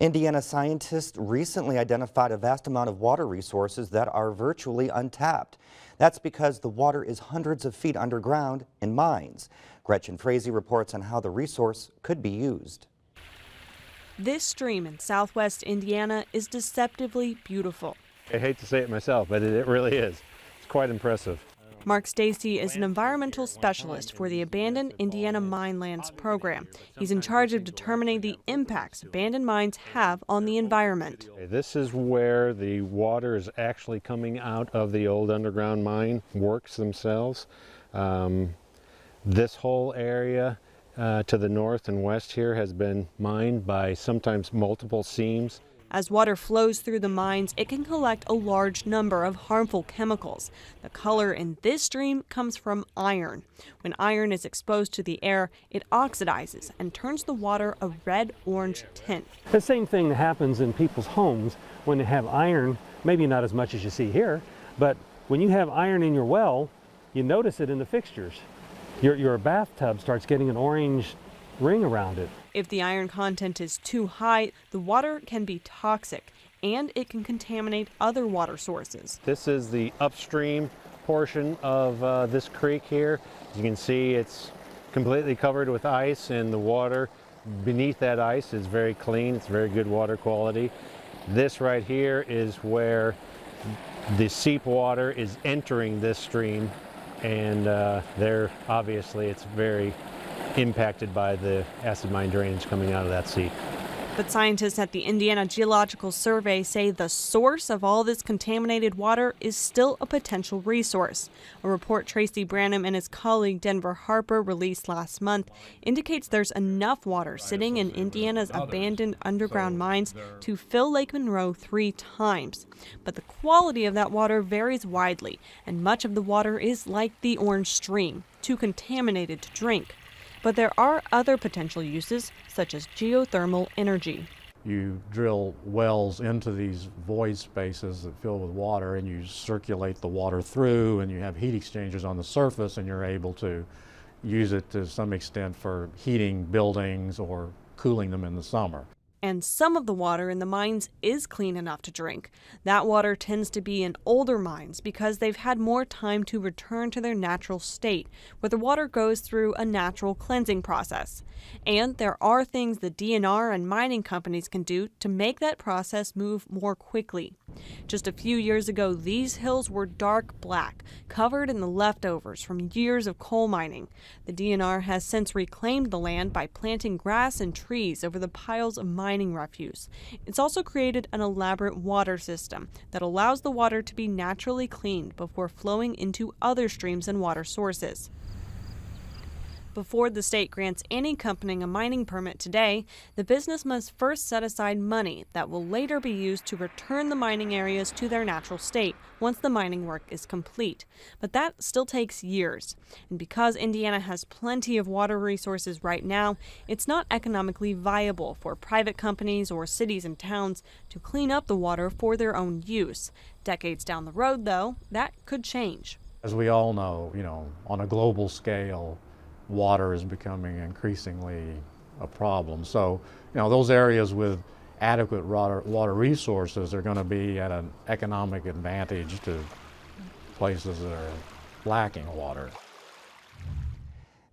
Indiana scientists recently identified a vast amount of water resources that are virtually untapped. That's because the water is hundreds of feet underground in mines. Gretchen Frazee reports on how the resource could be used. This stream in southwest Indiana is deceptively beautiful. I hate to say it myself, but it really is. It's quite impressive. Mark Stacy is an environmental specialist for the Abandoned Indiana Mine Lands program. He's in charge of determining the impacts abandoned mines have on the environment. This is where the water is actually coming out of the old underground mine works themselves. This whole area to the north and west here has been mined by sometimes multiple seams. As water flows through the mines, it can collect a large number of harmful chemicals. The color in this stream comes from iron. When iron is exposed to the air, it oxidizes and turns the water a red-orange tint. The same thing happens in people's homes when they have iron, maybe not as much as you see here, but when you have iron in your well, you notice it in the fixtures. Your bathtub starts getting an orange ring around it. If the iron content is too high, the water can be toxic and it can contaminate other water sources. This is the upstream portion of this creek here. As you can see, it's completely covered with ice, and the water beneath that ice is very clean. It's very good water quality. This right here is where the seep water is entering this stream, and there obviously it's very impacted by the acid mine drainage coming out of that seep. But scientists at the Indiana Geological Survey say the source of all this contaminated water is still a potential resource. A report Tracy Branham and his colleague Denver Harper released last month indicates there's enough water sitting in Indiana's abandoned underground mines to fill Lake Monroe 3 times. But the quality of that water varies widely, and much of the water is like the orange stream, too contaminated to drink. But there are other potential uses, such as geothermal energy. You drill wells into these void spaces that fill with water, and you circulate the water through, and you have heat exchangers on the surface, and you're able to use it to some extent for heating buildings or cooling them in the summer. And some of the water in the mines is clean enough to drink. That water tends to be in older mines because they've had more time to return to their natural state, where the water goes through a natural cleansing process. And there are things the DNR and mining companies can do to make that process move more quickly. Just a few years ago, these hills were dark black, covered in the leftovers from years of coal mining. The DNR has since reclaimed the land by planting grass and trees over the piles of mining refuse. It's also created an elaborate water system that allows the water to be naturally cleaned before flowing into other streams and water sources. Before the state grants any company a mining permit today, the business must first set aside money that will later be used to return the mining areas to their natural state once the mining work is complete. But that still takes years. And because Indiana has plenty of water resources right now, it's not economically viable for private companies or cities and towns to clean up the water for their own use. Decades down the road, though, that could change. As we all know, on a global scale, water is becoming increasingly a problem. So, those areas with adequate water resources are going to be at an economic advantage to places that are lacking water.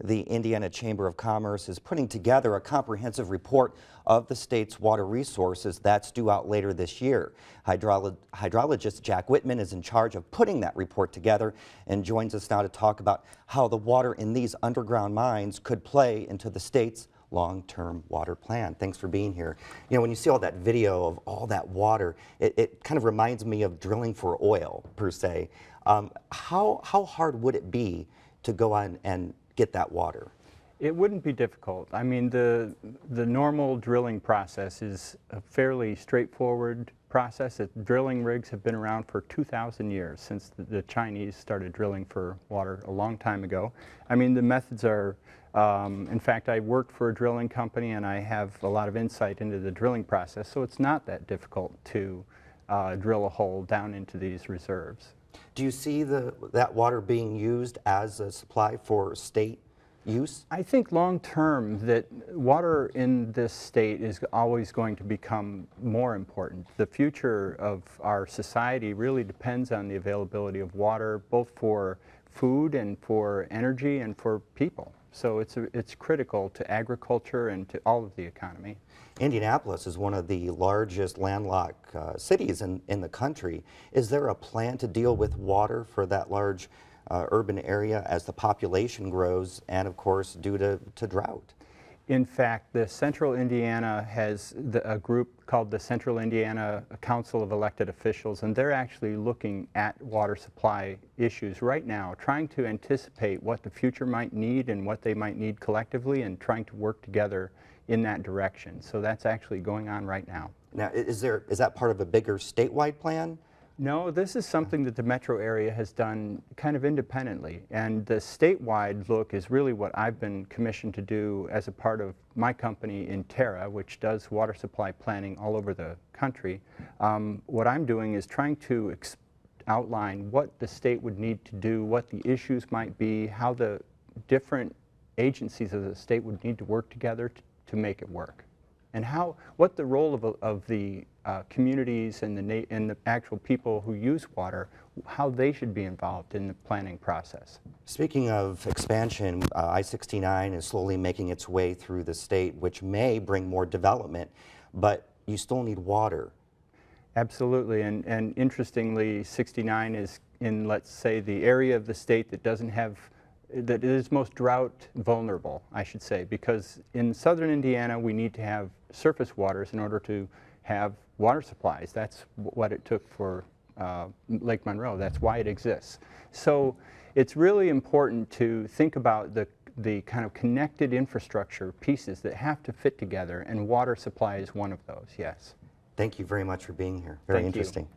The Indiana Chamber of Commerce is putting together a comprehensive report of the state's water resources that's due out later this year. Hydrologist Jack Whitman is in charge of putting that report together and joins us now to talk about how the water in these underground mines could play into the state's long-term water plan. Thanks for being here. When you see all that video of all that water, it kind of reminds me of drilling for oil, per se. How hard would it be to go on and get that water? It wouldn't be difficult. I mean, the normal drilling process is a fairly straightforward process. Drilling rigs have been around for 2,000 years, since the Chinese started drilling for water a long time ago. I mean, the methods are, in fact, I worked for a drilling company and I have a lot of insight into the drilling process, so it's not that difficult to drill a hole down into these reserves. Do you see that water being used as a supply for state use? I think long term that water in this state is always going to become more important. The future of our society really depends on the availability of water, both for food and for energy and for people. So it's critical to agriculture and to all of the economy. Indianapolis is one of the largest landlocked cities in the country. Is there a plan to deal with water for that large urban area as the population grows and, of course, due to drought? In fact, the Central Indiana has a group called the Central Indiana Council of Elected Officials, and they're actually looking at water supply issues right now, trying to anticipate what the future might need and what they might need collectively, and trying to work together in that direction. So that's actually going on right now. Now, is that part of a bigger statewide plan? No, this is something that the metro area has done kind of independently, and the statewide look is really what I've been commissioned to do as a part of my company Interra, which does water supply planning all over the country. What I'm doing is trying to outline what the state would need to do, what the issues might be, how the different agencies of the state would need to work together to make it work, and what the role of the communities and the actual people who use water, how they should be involved in the planning process. Speaking of expansion, I-69 is slowly making its way through the state, which may bring more development, but you still need water. Absolutely, and interestingly, 69 is in, let's say, the area of the state that is most drought vulnerable, I should say, because in southern Indiana we need to have surface waters in order to have water supplies. That's what it took for Lake Monroe. That's why it exists. So it's really important to think about the kind of connected infrastructure pieces that have to fit together, and water supply is one of those, yes. Thank you very much for being here. Very Thank you. interesting.